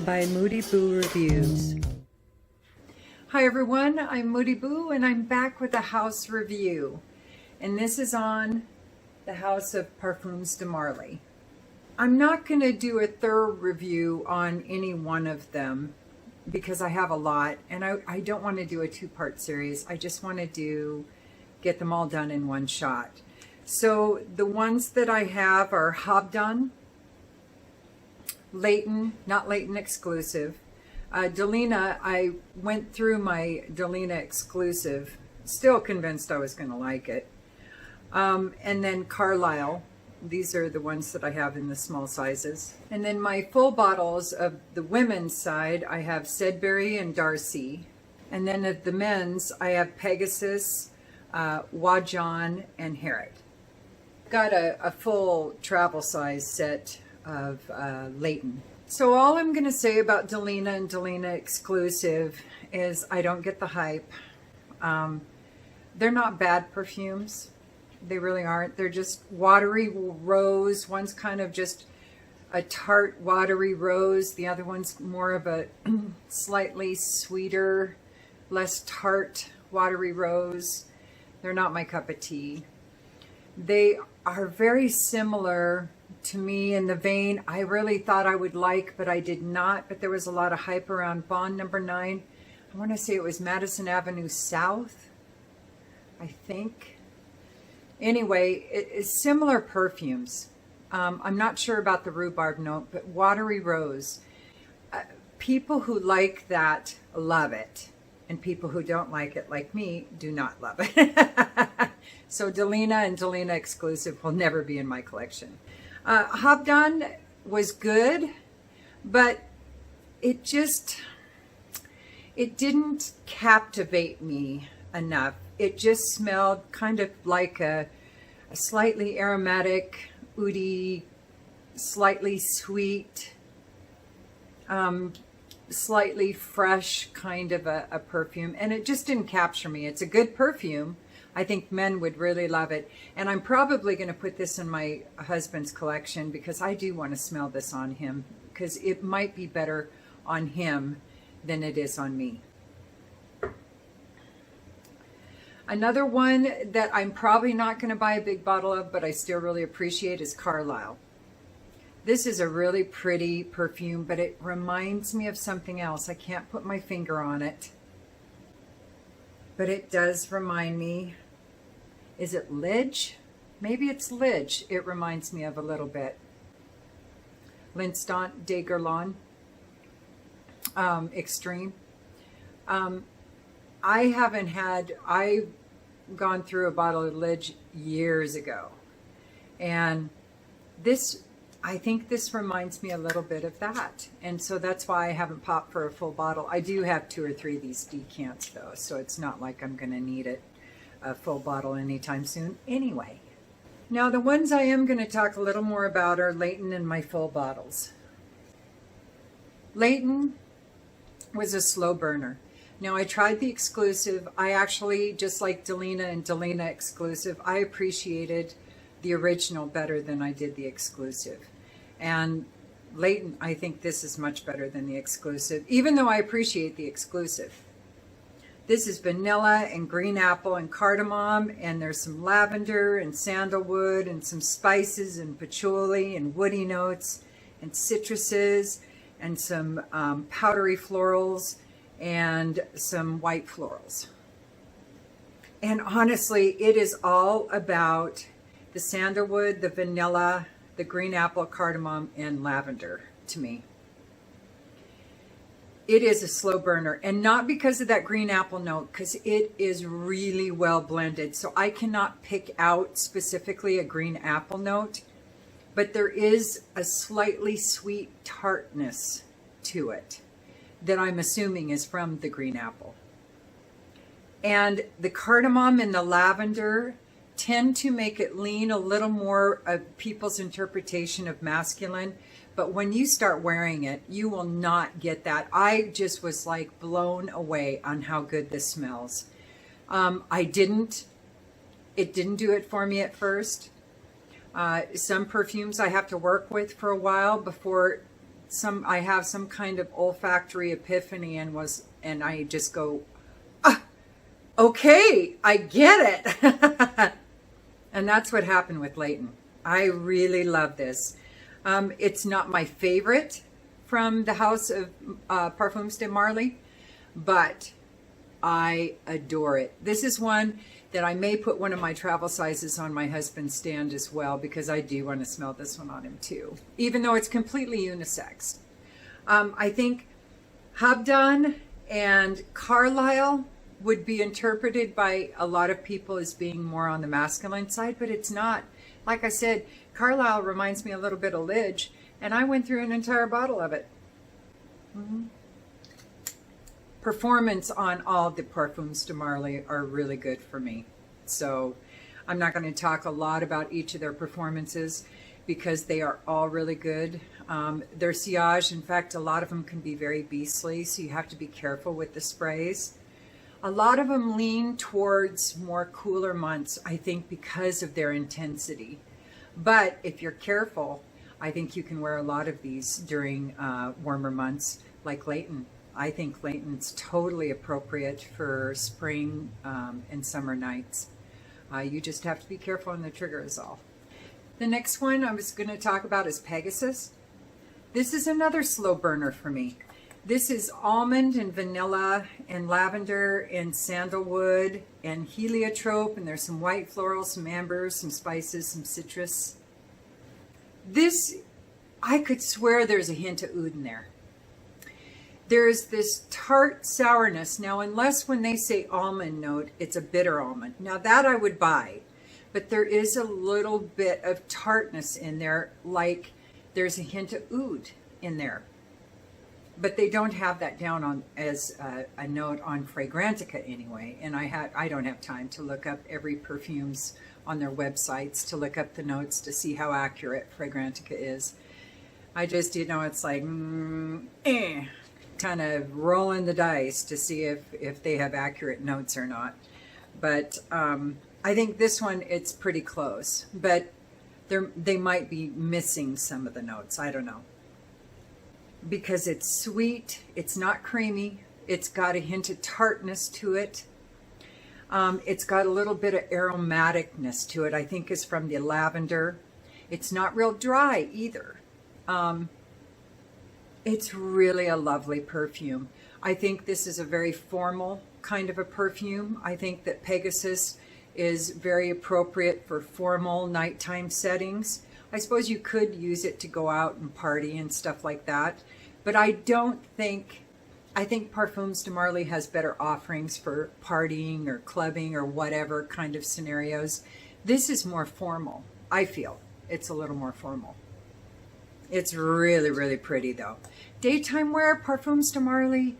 by Moody Boo Reviews. Hi everyone, I'm Moody Boo and I'm back with a house review. And this is on the house of Parfums de MARLY. I'm not going to do a thorough review on any one of them because I have a lot and I don't want to do a two-part series. I just want to get them all done in one shot. So the ones that I have are Habdan, Layton, not Layton exclusive. Delina, I went through my Delina exclusive, still convinced I was going to like it. And then Carlisle. These are the ones that I have in the small sizes. And then my full bottles of the women's side, I have Sedberry and Darcy. And then of the men's, I have Pegasus, WAJON, and Harriet. Got a full travel size set of Layton. So all I'm going to say about Delina and Delina exclusive is I don't get the hype. They're not bad perfumes. They really aren't. They're just watery rose. One's kind of just a tart watery rose. The other one's more of a slightly sweeter, less tart watery rose. They're not my cup of tea. They are very similar to me in the vein I really thought I would like, but I did not. But there was a lot of hype around Bond number 9. I want to say it was Madison Avenue South, I think. Anyway, it's similar perfumes. I'm not sure about the rhubarb note, but watery rose. People who like that love it, and people who don't like it, like me, do not love it. So Delina and Delina exclusive will never be in my collection. Habdan was good, but it didn't captivate me enough. It just smelled kind of like a slightly aromatic, oudi, slightly sweet, slightly fresh kind of a perfume. And it just didn't capture me. It's a good perfume. I think men would really love it. And I'm probably going to put this in my husband's collection because I do want to smell this on him, because it might be better on him than it is on me. Another one that I'm probably not going to buy a big bottle of, but I still really appreciate, is Carlisle. This is a really pretty perfume, but it reminds me of something else. I can't put my finger on it, but it does remind me. Is it Lidge? Maybe it's Lidge. It reminds me of a little bit. L'Instant de Guerlain Extreme. I've gone through a bottle of Lidge years ago, and I think this reminds me a little bit of that, and so that's why I haven't popped for a full bottle. I do have 2 or 3 of these decants though, so it's not like I'm going to need a full bottle anytime soon anyway. Now the ones I am going to talk a little more about are Layton and my full bottles. Layton was a slow burner. Now I tried the exclusive. I actually, just like Delina and Delina exclusive, I appreciated the original better than I did the exclusive. And Layton, I think this is much better than the exclusive, even though I appreciate the exclusive. This is vanilla and green apple and cardamom, and there's some lavender and sandalwood and some spices and patchouli and woody notes and citruses and some powdery florals and some white florals. And honestly, it is all about the sandalwood, the vanilla, the green apple, cardamom, and lavender to me. It is a slow burner, and not because of that green apple note, because it is really well blended. So I cannot pick out specifically a green apple note, but there is a slightly sweet tartness to it that I'm assuming is from the green apple. And the cardamom and the lavender tend to make it lean a little more of people's interpretation of masculine, but when you start wearing it, you will not get that. I just was like blown away on how good this smells. It didn't do it for me at first. Some perfumes I have to work with for a while before I have some kind of olfactory epiphany and I just go, okay, I get it. And that's what happened with Layton. I really love this. It's not my favorite from the house of Parfums de Marly, but I adore it. This is one that I may put one of my travel sizes on my husband's stand as well, because I do want to smell this one on him too, even though it's completely unisex. I think Habdan and Carlisle would be interpreted by a lot of people as being more on the masculine side, but it's not. Like I said, Carlisle reminds me a little bit of Lidge, and I went through an entire bottle of it. Performance on all the Parfums de Marly are really good for me. So I'm not going to talk a lot about each of their performances because they are all really good. Their sillage, in fact, a lot of them can be very beastly, so you have to be careful with the sprays. A lot of them lean towards more cooler months, I think, because of their intensity. But if you're careful, I think you can wear a lot of these during warmer months, like Layton. I think Layton's totally appropriate for spring and summer nights. You just have to be careful on the trigger is all. The next one I was going to talk about is Pegasus. This is another slow burner for me. This is almond and vanilla and lavender and sandalwood and heliotrope, and there's some white florals, some ambers, some spices, some citrus. This, I could swear there's a hint of oud in there. There's this tart sourness. Now, unless when they say almond note, it's a bitter almond. Now, that I would buy. But there is a little bit of tartness in there, like there's a hint of oud in there. But they don't have that down on as a note on Fragrantica anyway. And I don't have time to look up every perfumes on their websites to look up the notes to see how accurate Fragrantica is. I just, it's like, kind of rolling the dice to see if they have accurate notes or not. But I think this one, it's pretty close. But they might be missing some of the notes. I don't know. Because it's sweet, it's not creamy, it's got a hint of tartness to it. It's got a little bit of aromaticness to it, I think is from the lavender. It's not real dry either. It's really a lovely perfume. I think this is a very formal kind of a perfume. I think that Pegasus is very appropriate for formal nighttime settings. I suppose you could use it to go out and party and stuff like that. But I think Parfums de Marly has better offerings for partying or clubbing or whatever kind of scenarios. This is more formal, I feel. It's a little more formal. It's really, really pretty though. Daytime wear, Parfums de Marly,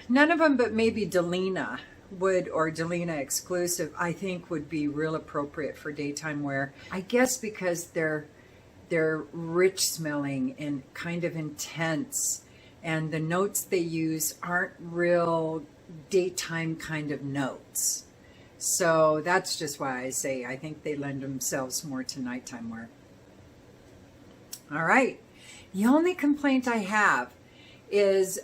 none of them but maybe Delina or Delina exclusive, I think would be real appropriate for daytime wear. I guess because they're rich smelling and kind of intense, and the notes they use aren't real daytime kind of notes. So that's just why I say I think they lend themselves more to nighttime wear. All right. The only complaint I have is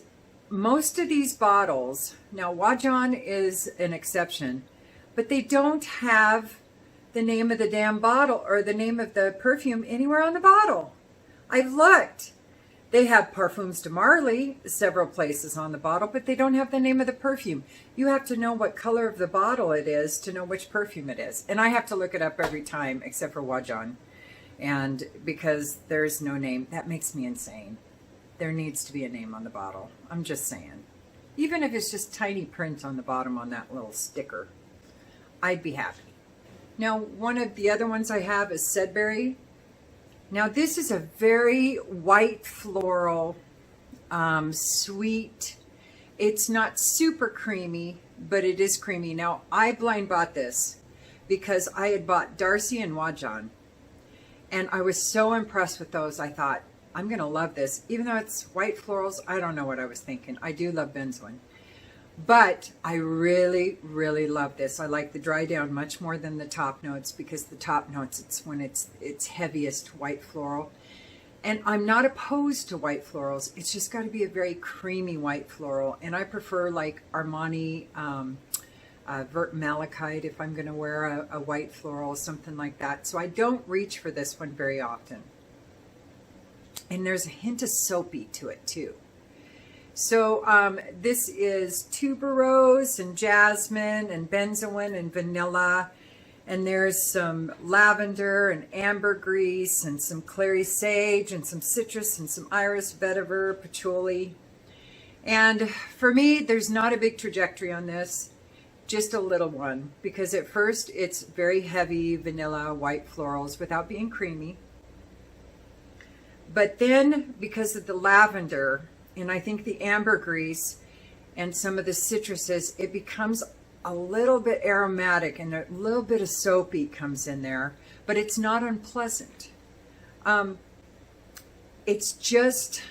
most of these bottles, now WAJON is an exception, but they don't have the name of the damn bottle or the name of the perfume anywhere on the bottle. I've looked. They have Parfums de Marly several places on the bottle, but they don't have the name of the perfume. You have to know what color of the bottle it is to know which perfume it is. And I have to look it up every time except for WAJON. And because there's no name, that makes me insane. There needs to be a name on the bottle. I'm just saying. Even if it's just tiny print on the bottom on that little sticker, I'd be happy. Now, one of the other ones I have is Sedberry. Now, this is a very white floral, sweet. It's not super creamy, but it is creamy. Now, I blind bought this because I had bought Darcy and WAJON. And I was so impressed with those, I thought, I'm going to love this. Even though it's white florals, I don't know what I was thinking. I do love benzoin. But I really, really love this. I like the dry down much more than the top notes, because the top notes, it's when it's heaviest white floral. And I'm not opposed to white florals. It's just got to be a very creamy white floral. And I prefer like Armani Vert Malachite if I'm going to wear a white floral, something like that. So I don't reach for this one very often. And there's a hint of soapy to it too. So this is tuberose and jasmine and benzoin and vanilla. And there's some lavender and ambergris and some clary sage and some citrus and some iris, vetiver, patchouli. And for me, there's not a big trajectory on this, just a little one. Because at first, it's very heavy vanilla white florals without being creamy. But then, because of the lavender, and I think the ambergris and some of the citruses, it becomes a little bit aromatic and a little bit of soapy comes in there, but it's not unpleasant. It's just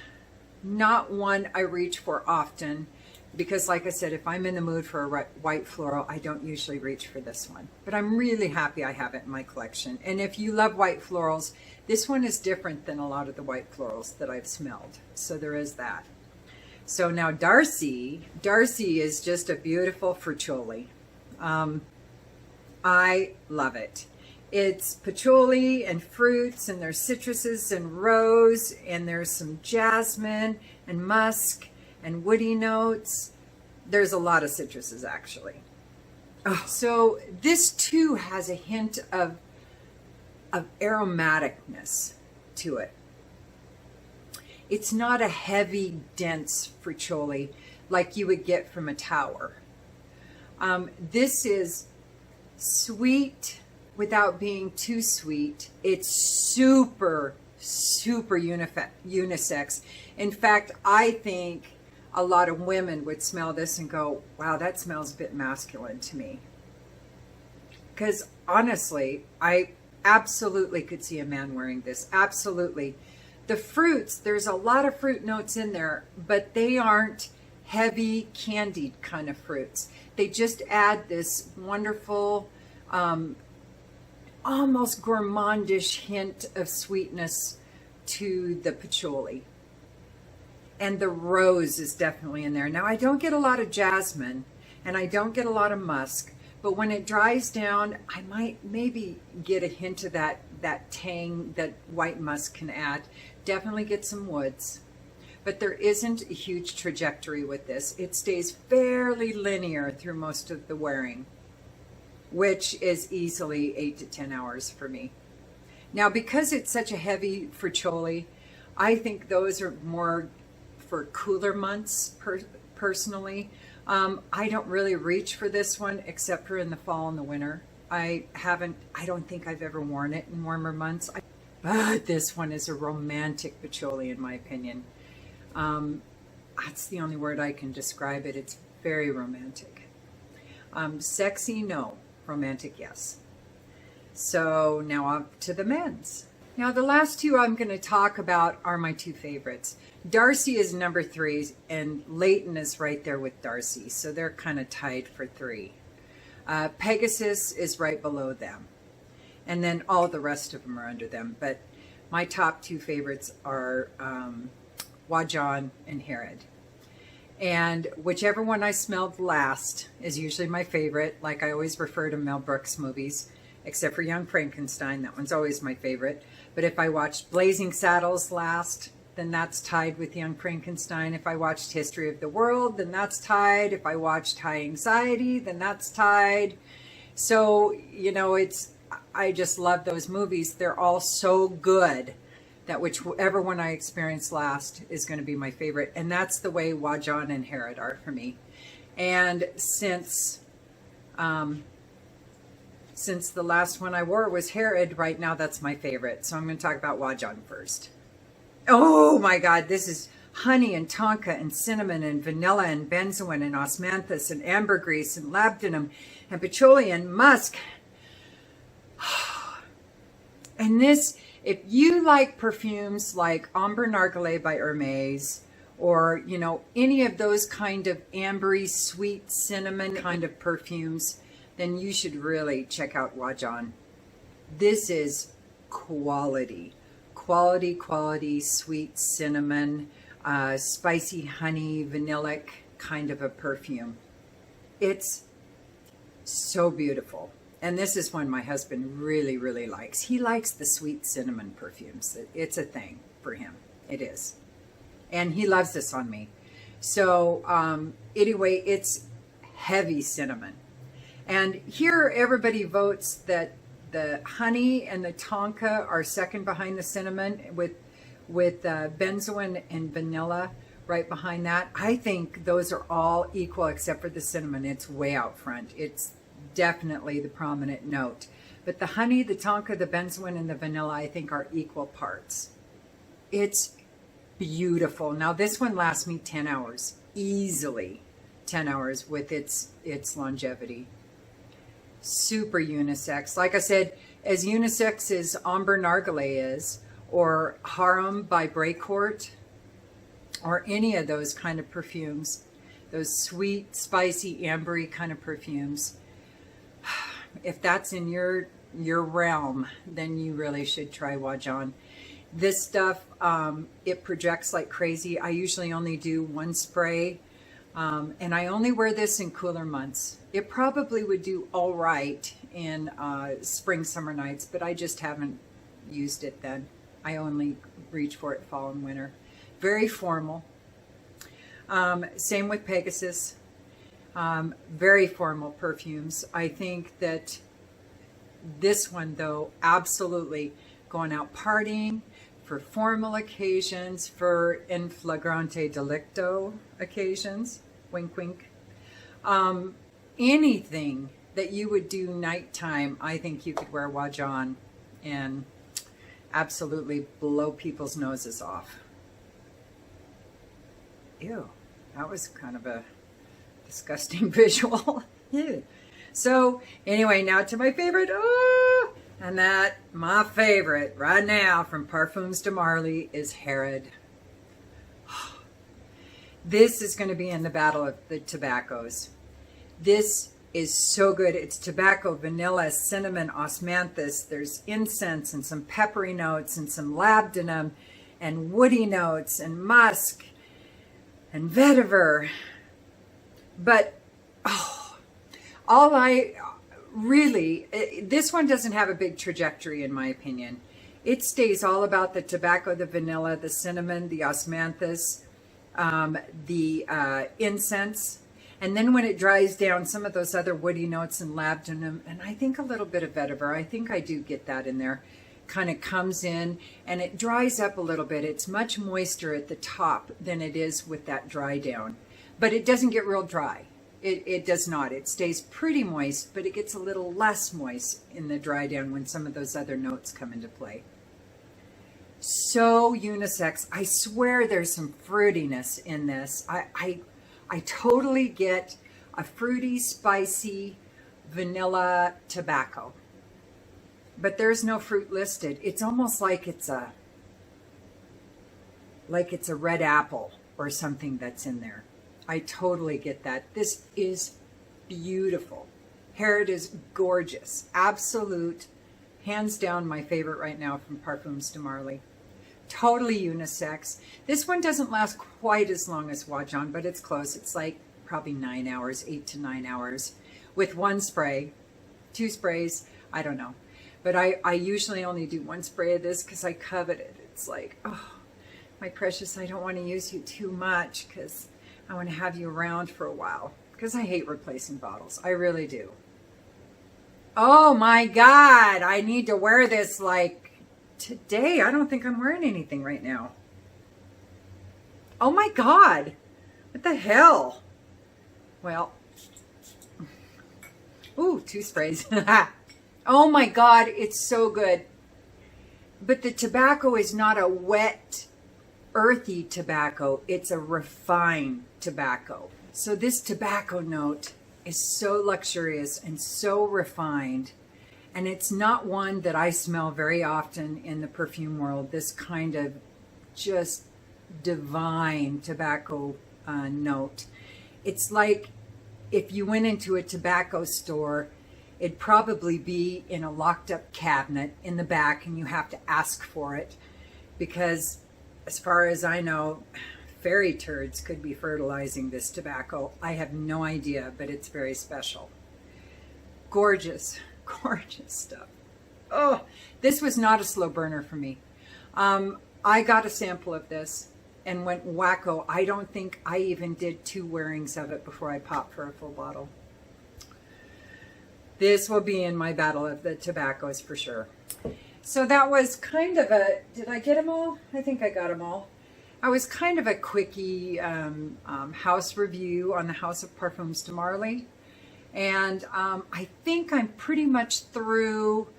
not one I reach for often because, like I said, if I'm in the mood for a white floral, I don't usually reach for this one. But I'm really happy I have it in my collection. And if you love white florals, this one is different than a lot of the white florals that I've smelled. So there is that. So now Darcy is just a beautiful fruitoli. I love it. It's patchouli and fruits, and there's citruses and rose, and there's some jasmine and musk and woody notes. There's a lot of citruses actually. Oh, so this too has a hint of aromaticness to it. It's not a heavy, dense fruitoli like you would get from a tower. This is sweet without being too sweet. It's super, super unisex. In fact, I think a lot of women would smell this and go, wow, that smells a bit masculine to me. Because honestly, I absolutely could see a man wearing this. Absolutely. The fruits, there's a lot of fruit notes in there, but they aren't heavy candied kind of fruits. They just add this wonderful, almost gourmandish hint of sweetness to the patchouli. And the rose is definitely in there. Now, I don't get a lot of jasmine and I don't get a lot of musk, but when it dries down, I might maybe get a hint of that tang that white musk can add. Definitely get some woods, but there isn't a huge trajectory with this. It stays fairly linear through most of the wearing, which is easily 8 to 10 hours for me. Now, because it's such a heavy fruitoli, I think those are more for cooler months personally. I don't really reach for this one except for in the fall and the winter. I don't think I've ever worn it in warmer months. But this one is a romantic patchouli in my opinion. That's the only word I can describe it. It's very romantic. Sexy, no. Romantic, yes. So now up to the men's. Now the last two I'm going to talk about are my two favorites. Darcy is number 3 and Layton is right there with Darcy. So they're kind of tied for 3. Pegasus is right below them. And then all the rest of them are under them. But my top 2 favorites are WAJON and Herod. And whichever one I smelled last is usually my favorite. Like I always refer to Mel Brooks movies, except for Young Frankenstein. That one's always my favorite. But if I watched Blazing Saddles last, then that's tied with Young Frankenstein. If I watched History of the World, then that's tied. If I watched High Anxiety, then that's tied. So, you know, I just love those movies. They're all so good that whichever one I experience last is going to be my favorite. And that's the way WAJON and Herod are for me. And since the last one I wore was Herod, right now that's my favorite. So I'm going to talk about WAJON first. Oh my God, this is honey and tonka and cinnamon and vanilla and benzoin and osmanthus and ambergris and labdanum and patchouli and musk. And this, if you like perfumes like Amber Narguilé by Hermes, or, you know, any of those kind of ambery, sweet cinnamon kind of perfumes, then you should really check out WAJON. This is quality. quality sweet cinnamon, spicy honey, vanillic kind of a perfume. It's so beautiful. And this is one my husband really, really likes. He likes the sweet cinnamon perfumes. It's a thing for him. It is. And he loves this on me. So anyway, it's heavy cinnamon. And here everybody votes that the honey and the tonka are second behind the cinnamon, with benzoin and vanilla right behind that. I think those are all equal except for the cinnamon. It's way out front. It's definitely the prominent note. But the honey, the tonka, the benzoin, and the vanilla, I think, are equal parts. It's beautiful. Now this one lasts me 10 hours, easily 10 hours with its longevity. Super unisex. Like I said, as unisex as Amber Nargile is, or Harem by Breakcourt, or any of those kind of perfumes, those sweet, spicy, ambery kind of perfumes. If that's in your realm, then you really should try WAJON. This stuff, it projects like crazy. I usually only do one spray, and I only wear this in cooler months. It probably would do all right in spring, summer nights, but I just haven't used it then. I only reach for it fall and winter. Very formal. Same with Pegasus. Very formal perfumes. I think that this one, though, absolutely going out partying, for formal occasions, for in flagrante delicto occasions, wink wink, anything that you would do nighttime, I think you could wear WAJON and absolutely blow people's noses off. Ew, that was kind of a disgusting visual. Ew. So anyway, now to my favorite. And that, my favorite right now from Parfums de Marly is Herod. This is going to be in the battle of the tobaccos. This is so good. It's tobacco, vanilla, cinnamon, osmanthus. There's incense and some peppery notes and some labdanum and woody notes and musk and vetiver. But, this one doesn't have a big trajectory in my opinion. It stays all about the tobacco, the vanilla, the cinnamon, the osmanthus, the incense. And then when it dries down, some of those other woody notes and labdanum, and I think a little bit of vetiver, I think I do get that in there, kind of comes in and it dries up a little bit. It's much moister at the top than it is with that dry down. But it doesn't get real dry. It does not. It stays pretty moist, but it gets a little less moist in the dry down when some of those other notes come into play. So unisex. I swear there's some fruitiness in this. I totally get a fruity, spicy, vanilla tobacco. But there's no fruit listed. It's almost like it's a red apple or something that's in there. I totally get that. This is beautiful. Herod is gorgeous. Absolute, hands down, my favorite right now from Parfums de Marly. Totally unisex. This one doesn't last quite as long as WAJON, but it's close. It's like probably 9 hours, 8 to 9 hours with one spray, 2 sprays. I don't know. But I usually only do one spray of this because I covet it. It's like, oh, my precious, I don't want to use you too much because I want to have you around for a while, because I hate replacing bottles. I really do. Oh my God, I need to wear this like today. I don't think I'm wearing anything right now. Oh my God, what the hell? Well, ooh, 2 sprays. Oh my God, it's so good. But the tobacco is not a wet, earthy tobacco. It's a refined tobacco. So this tobacco note is so luxurious and so refined. And it's not one that I smell very often in the perfume world. This kind of just divine tobacco note. It's like if you went into a tobacco store, it'd probably be in a locked up cabinet in the back and you have to ask for it. because as far as I know, fairy turds could be fertilizing this tobacco. I have no idea, but it's very special. Gorgeous, gorgeous stuff. Oh, this was not a slow burner for me. I got a sample of this and went wacko. I don't think I even did 2 wearings of it before I popped for a full bottle. This will be in my battle of the tobaccos for sure. So that was kind of a, did I get them all? I think I got them all. I was kind of a quickie house review on the House of Parfums de Marly. And I think I'm pretty much through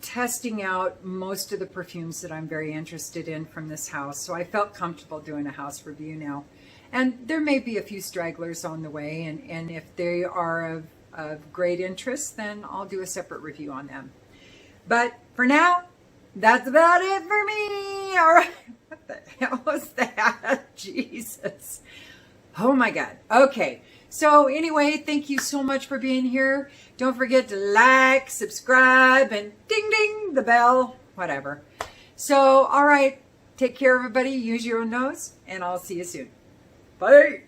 testing out most of the perfumes that I'm very interested in from this house. So I felt comfortable doing a house review now. And there may be a few stragglers on the way. And if they are of great interest, then I'll do a separate review on them. But for now, that's about it for me. All right. What the hell was that? Jesus. Oh my God. Okay. So anyway, thank you so much for being here. Don't forget to like, subscribe, and ding, ding, the bell, whatever. So, all right. Take care, everybody. Use your own nose, and I'll see you soon. Bye.